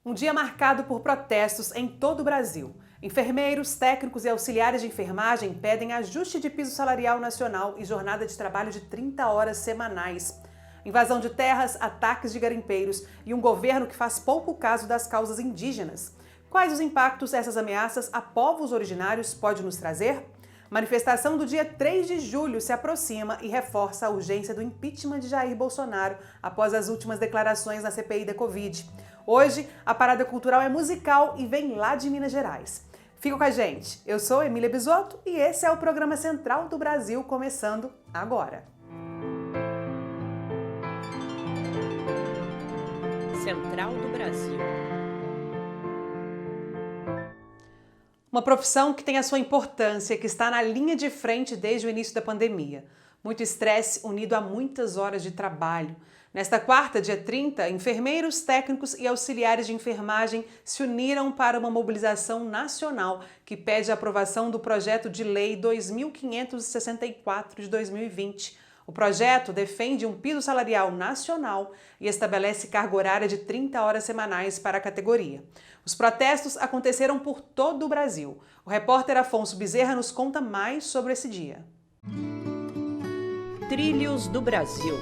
Um dia marcado por protestos em todo o Brasil. Enfermeiros, técnicos e auxiliares de enfermagem pedem ajuste de piso salarial nacional e jornada de trabalho de 30 horas semanais. Invasão de terras, ataques de garimpeiros e um governo que faz pouco caso das causas indígenas. Quais os impactos essas ameaças a povos originários podem nos trazer? Manifestação do dia 3 de julho se aproxima e reforça a urgência do impeachment de Jair Bolsonaro após as últimas declarações na CPI da Covid. Hoje, a parada cultural é musical e vem lá de Minas Gerais. Fica com a gente, eu sou Emília Bisotto e esse é o programa Central do Brasil, começando agora. Central do Brasil. Uma profissão que tem a sua importância, que está na linha de frente desde o início da pandemia. Muito estresse unido a muitas horas de trabalho. Nesta quarta, dia 30, enfermeiros, técnicos e auxiliares de enfermagem se uniram para uma mobilização nacional que pede a aprovação do projeto de lei 2564 de 2020. O projeto defende um piso salarial nacional e estabelece carga horária de 30 horas semanais para a categoria. Os protestos aconteceram por todo o Brasil. O repórter Afonso Bezerra nos conta mais sobre esse dia. Trilhos do Brasil.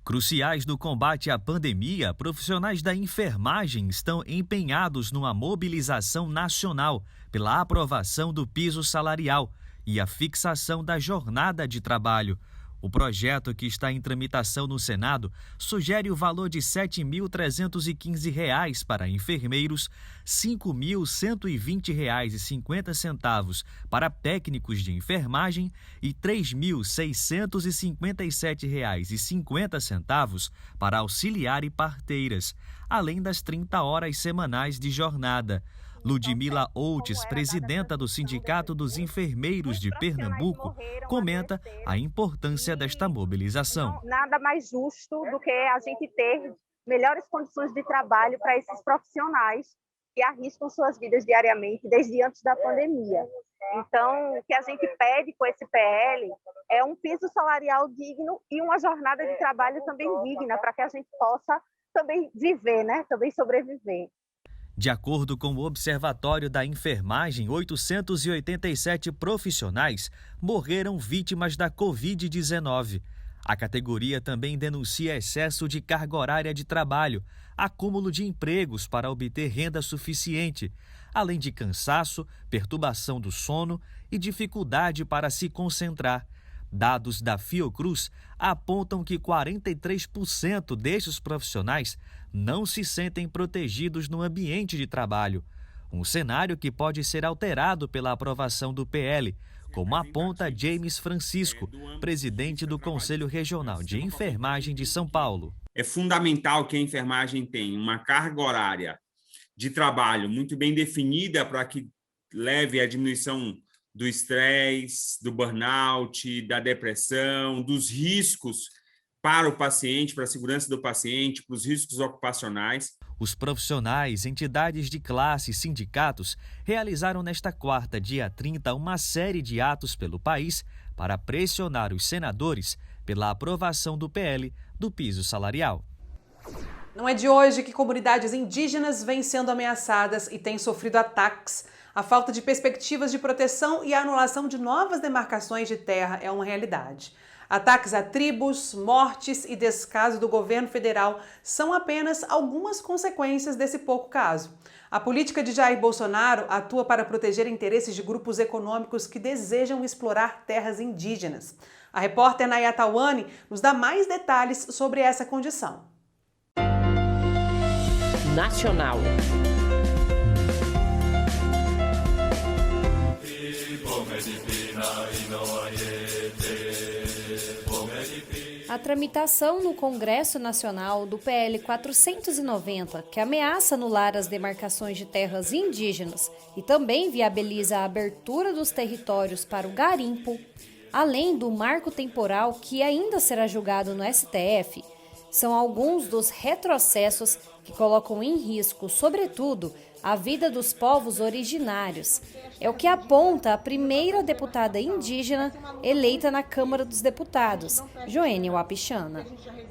Cruciais no combate à pandemia, profissionais da enfermagem estão empenhados numa mobilização nacional pela aprovação do piso salarial e a fixação da jornada de trabalho. O projeto, que está em tramitação no Senado, sugere o valor de R$ 7.315 para enfermeiros, R$ 5.120,50 para técnicos de enfermagem e R$ 3.657,50 para auxiliar e parteiras, além das 30 horas semanais de jornada. Ludmila Outes, presidenta do Sindicato dos Enfermeiros de Pernambuco, comenta a importância desta mobilização. Nada mais justo do que a gente ter melhores condições de trabalho para esses profissionais que arriscam suas vidas diariamente desde antes da pandemia. Então, o que a gente pede com esse PL é um piso salarial digno e uma jornada de trabalho também digna, para que a gente possa também viver, também sobreviver. De acordo com o Observatório da Enfermagem, 887 profissionais morreram vítimas da Covid-19. A categoria também denuncia excesso de carga horária de trabalho, acúmulo de empregos para obter renda suficiente, além de cansaço, perturbação do sono e dificuldade para se concentrar. Dados da Fiocruz apontam que 43% destes profissionais não se sentem protegidos no ambiente de trabalho. Um cenário que pode ser alterado pela aprovação do PL, como aponta James Francisco, presidente do Conselho Regional de Enfermagem de São Paulo. É fundamental que a enfermagem tenha uma carga horária de trabalho muito bem definida para que leve à diminuição do estresse, do burnout, da depressão, dos riscos para o paciente, para a segurança do paciente, para os riscos ocupacionais. Os profissionais, entidades de classe e sindicatos realizaram nesta quarta, dia 30, uma série de atos pelo país para pressionar os senadores pela aprovação do PL do piso salarial. Não é de hoje que comunidades indígenas vêm sendo ameaçadas e têm sofrido ataques. A falta de perspectivas de proteção e a anulação de novas demarcações de terra é uma realidade. Ataques a tribos, mortes e descaso do governo federal são apenas algumas consequências desse pouco caso. A política de Jair Bolsonaro atua para proteger interesses de grupos econômicos que desejam explorar terras indígenas. A repórter Nayata Wani nos dá mais detalhes sobre essa condição. Nacional. A tramitação no Congresso Nacional do PL 490, que ameaça anular as demarcações de terras indígenas e também viabiliza a abertura dos territórios para o garimpo, além do marco temporal que ainda será julgado no STF, são alguns dos retrocessos que colocam em risco, sobretudo, a vida dos povos originários. É o que aponta a primeira deputada indígena eleita na Câmara dos Deputados, Joênia Wapichana.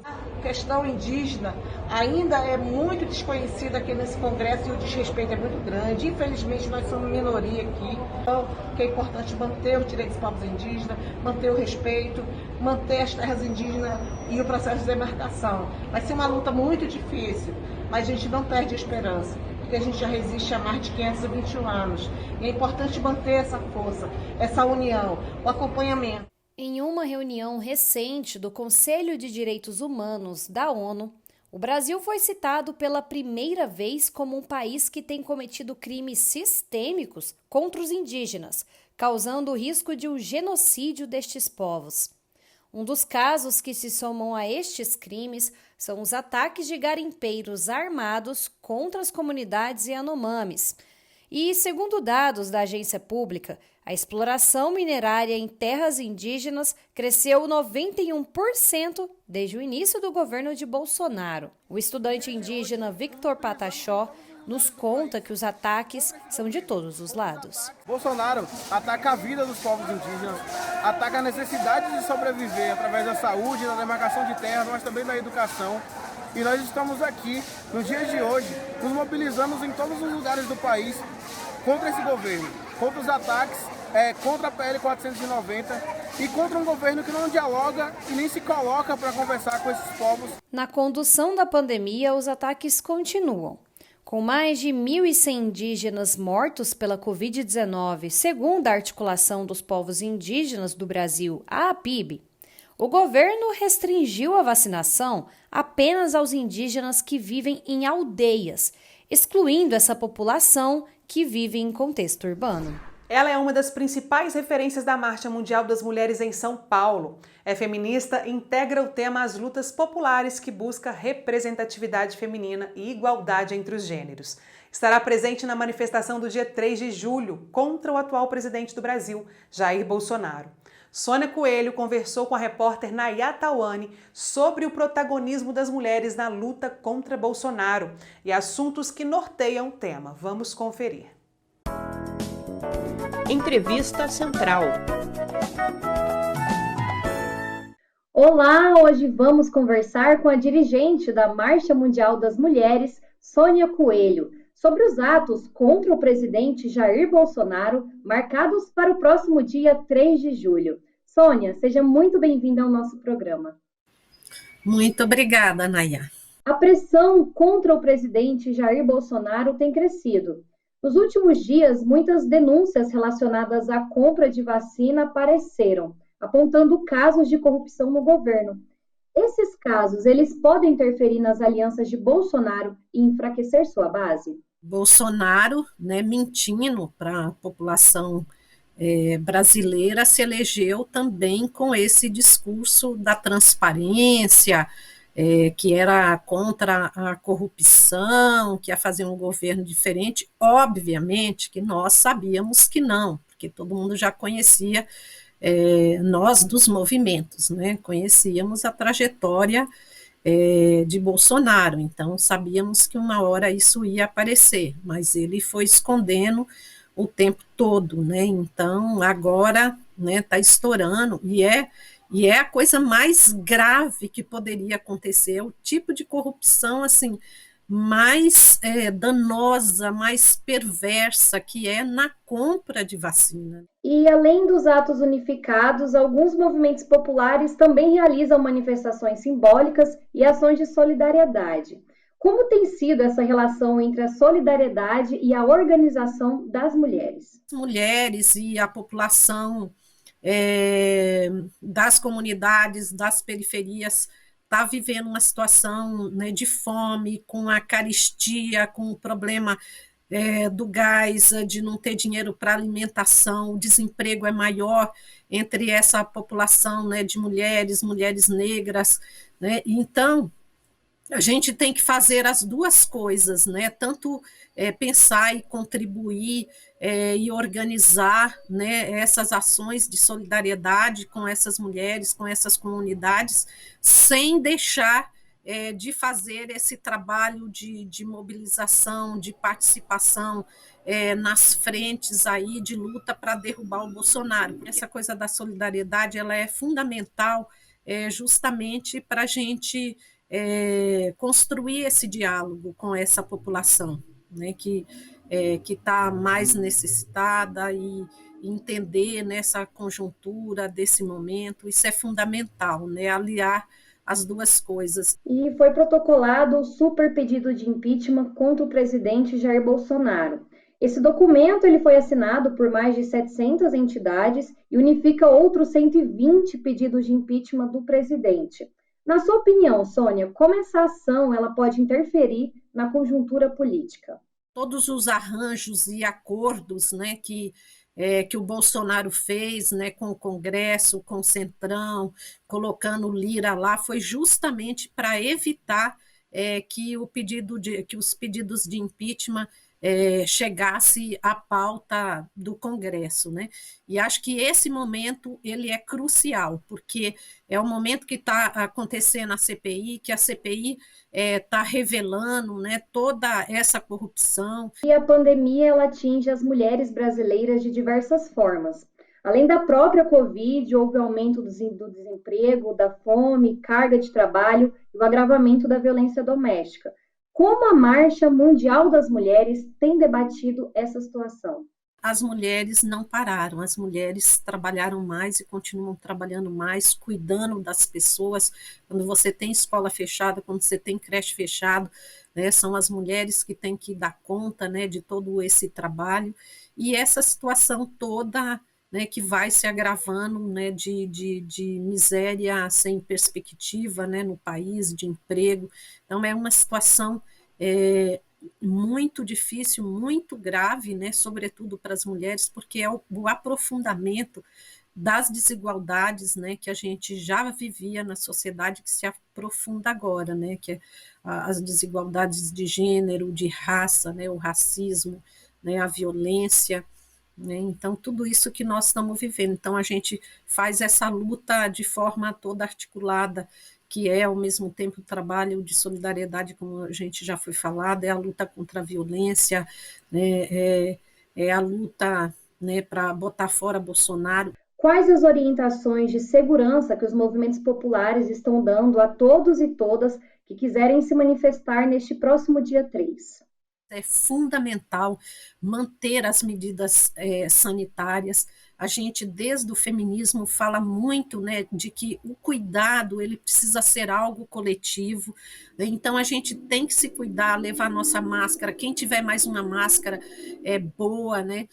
A questão indígena ainda é muito desconhecida aqui nesse Congresso e o desrespeito é muito grande. Infelizmente, nós somos minoria aqui. Então, que é importante manter os direitos dos povos indígenas, manter o respeito, manter as terras indígenas e o processo de demarcação. Vai ser uma luta muito difícil, mas a gente não perde a esperança, porque a gente já resiste há mais de 521 anos. E é importante manter essa força, essa união, o acompanhamento. Em uma reunião recente do Conselho de Direitos Humanos da ONU, o Brasil foi citado pela primeira vez como um país que tem cometido crimes sistêmicos contra os indígenas, causando o risco de um genocídio destes povos. Um dos casos que se somam a estes crimes são os ataques de garimpeiros armados contra as comunidades Yanomamis. E, segundo dados da agência pública, a exploração minerária em terras indígenas cresceu 91% desde o início do governo de Bolsonaro. O estudante indígena Victor Patachó nos conta que os ataques são de todos os lados. Bolsonaro ataca a vida dos povos indígenas, ataca a necessidade de sobreviver através da saúde, da demarcação de terras, mas também da educação. E nós estamos aqui, nos dias de hoje, nos mobilizamos em todos os lugares do país contra esse governo, contra os ataques, contra a PL 490 e contra um governo que não dialoga e nem se coloca para conversar com esses povos. Na condução da pandemia, os ataques continuam. Com mais de 1.100 indígenas mortos pela Covid-19, segundo a Articulação dos Povos Indígenas do Brasil, a APIB, o governo restringiu a vacinação apenas aos indígenas que vivem em aldeias, excluindo essa população que vive em contexto urbano. Ela é uma das principais referências da Marcha Mundial das Mulheres em São Paulo. É feminista e integra o tema às lutas populares que busca representatividade feminina e igualdade entre os gêneros. Estará presente na manifestação do dia 3 de julho contra o atual presidente do Brasil, Jair Bolsonaro. Sônia Coelho conversou com a repórter Nayá Tauane sobre o protagonismo das mulheres na luta contra Bolsonaro e assuntos que norteiam o tema. Vamos conferir. Entrevista Central. Olá, hoje vamos conversar com a dirigente da Marcha Mundial das Mulheres, Sônia Coelho, sobre os atos contra o presidente Jair Bolsonaro, marcados para o próximo dia 3 de julho. Sônia, seja muito bem-vinda ao nosso programa. Muito obrigada, Nayá. A pressão contra o presidente Jair Bolsonaro tem crescido. Nos últimos dias, muitas denúncias relacionadas à compra de vacina apareceram, apontando casos de corrupção no governo. Esses casos, eles podem interferir nas alianças de Bolsonaro e enfraquecer sua base? Bolsonaro, mentindo para a população brasileira, se elegeu também com esse discurso da transparência, que era contra a corrupção, que ia fazer um governo diferente. Obviamente que nós sabíamos que não, porque todo mundo já conhecia, nós dos movimentos, conhecíamos a trajetória de Bolsonaro, então sabíamos que uma hora isso ia aparecer, mas ele foi escondendo o tempo todo, então agora está estourando, e é a coisa mais grave que poderia acontecer, o tipo de corrupção assim, mais danosa, mais perversa, que é na compra de vacina. E além dos atos unificados, alguns movimentos populares também realizam manifestações simbólicas e ações de solidariedade. Como tem sido essa relação entre a solidariedade e a organização das mulheres? As mulheres e a população das comunidades, das periferias, está vivendo uma situação de fome, com a carestia, com o problema do gás, de não ter dinheiro para alimentação, o desemprego é maior entre essa população de mulheres negras, então a gente tem que fazer as duas coisas, tanto pensar e contribuir e organizar essas ações de solidariedade com essas mulheres, com essas comunidades, sem deixar de fazer esse trabalho de mobilização, de participação nas frentes aí de luta para derrubar o Bolsonaro. Essa coisa da solidariedade, ela é fundamental justamente para a gente construir esse diálogo com essa população, né, que está mais necessitada, e entender nessa conjuntura desse momento, isso é fundamental, né, aliar as duas coisas. E foi protocolado o super pedido de impeachment contra o presidente Jair Bolsonaro. Esse documento ele foi assinado por mais de 700 entidades e unifica outros 120 pedidos de impeachment do presidente. Na sua opinião, Sônia, como essa ação ela pode interferir na conjuntura política? Todos os arranjos e acordos, né, que o Bolsonaro fez, né, com o Congresso, com o Centrão, colocando Lira lá, foi justamente para evitar que os pedidos de impeachment chegasse à pauta do Congresso, né? E acho que esse momento ele é crucial, porque é o momento que está acontecendo a CPI, que a CPI está revelando, né, toda essa corrupção. E a pandemia ela atinge as mulheres brasileiras de diversas formas. Além da própria Covid, houve aumento do desemprego, da fome, carga de trabalho e o agravamento da violência doméstica. Como a Marcha Mundial das Mulheres tem debatido essa situação? As mulheres não pararam, as mulheres trabalharam mais e continuam trabalhando mais, cuidando das pessoas. Quando você tem escola fechada, quando você tem creche fechada, né, são as mulheres que têm que dar conta, né, de todo esse trabalho. E essa situação toda, né, que vai se agravando, né, de miséria sem perspectiva, né, no país, de emprego. Então, é uma situação muito difícil, muito grave, né, sobretudo para as mulheres, porque é o aprofundamento das desigualdades, né, que a gente já vivia na sociedade, que se aprofunda agora, né, que é as desigualdades de gênero, de raça, né, o racismo, né, a violência, né, então tudo isso que nós estamos vivendo. Então a gente faz essa luta de forma toda articulada, que é ao mesmo tempo o trabalho de solidariedade, como a gente já foi falado, é a luta contra a violência, né, é a luta, né, para botar fora Bolsonaro. Quais as orientações de segurança que os movimentos populares estão dando a todos e todas que quiserem se manifestar neste próximo dia 3? É fundamental manter as medidas sanitárias. A gente, desde o feminismo, fala muito, né, de que o cuidado ele precisa ser algo coletivo. Então, a gente tem que se cuidar, levar nossa máscara. Quem tiver mais uma máscara boa, né,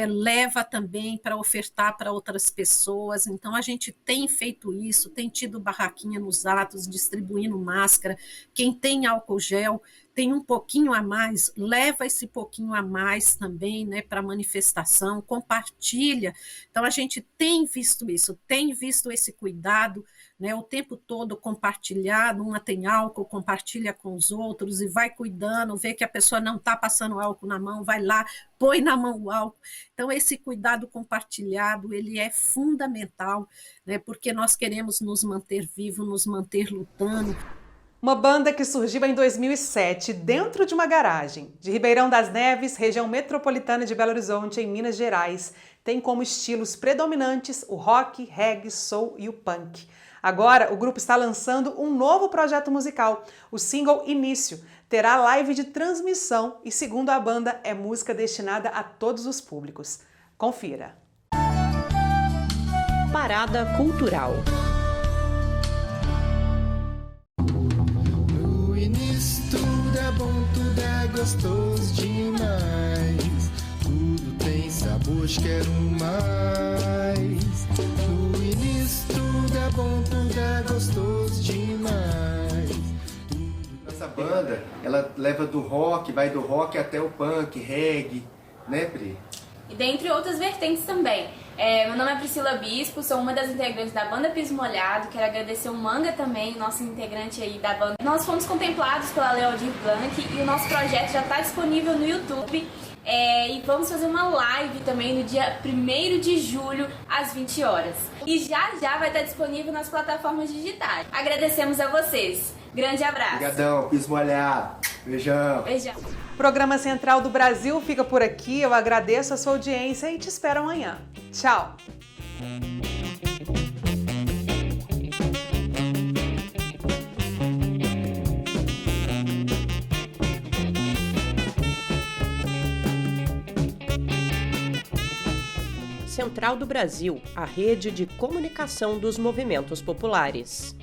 leva também para ofertar para outras pessoas. Então, a gente tem feito isso, tem tido barraquinha nos atos, distribuindo máscara. Quem tem álcool gel, tem um pouquinho a mais, leva esse pouquinho a mais também, né, para a manifestação, compartilha. Então, a gente tem visto isso, tem visto esse cuidado, né, o tempo todo compartilhado, uma tem álcool, compartilha com os outros e vai cuidando, vê que a pessoa não está passando álcool na mão, vai lá, põe na mão o álcool. Então, esse cuidado compartilhado, ele é fundamental, né, porque nós queremos nos manter vivos, nos manter lutando. Uma banda que surgiu em 2007 dentro de uma garagem de Ribeirão das Neves, região metropolitana de Belo Horizonte, em Minas Gerais, tem como estilos predominantes o rock, reggae, soul e o punk. Agora, o grupo está lançando um novo projeto musical. O single Início terá live de transmissão e, segundo a banda, é música destinada a todos os públicos. Confira. Parada Cultural. Tudo é bom, tudo é gostoso demais. Tudo tem sabor, quero mais. No início tudo é bom, tudo é gostoso demais. Nossa banda, ela leva do rock, vai do rock até o punk, reggae, né, Pri? E dentre outras vertentes também. Meu nome é Priscila Bispo, sou uma das integrantes da banda Piso Molhado. Quero agradecer o Manga também, nosso integrante aí da banda. Nós fomos contemplados pela Lei Aldir Blanc e o nosso projeto já está disponível no YouTube. E vamos fazer uma live também no dia 1º de julho, às 20 horas. E já vai estar disponível nas plataformas digitais. Agradecemos a vocês. Grande abraço. Obrigadão, piso molhado. Beijão. Beijão. Programa Central do Brasil fica por aqui. Eu agradeço a sua audiência e te espero amanhã. Tchau. Central do Brasil, a rede de comunicação dos movimentos populares.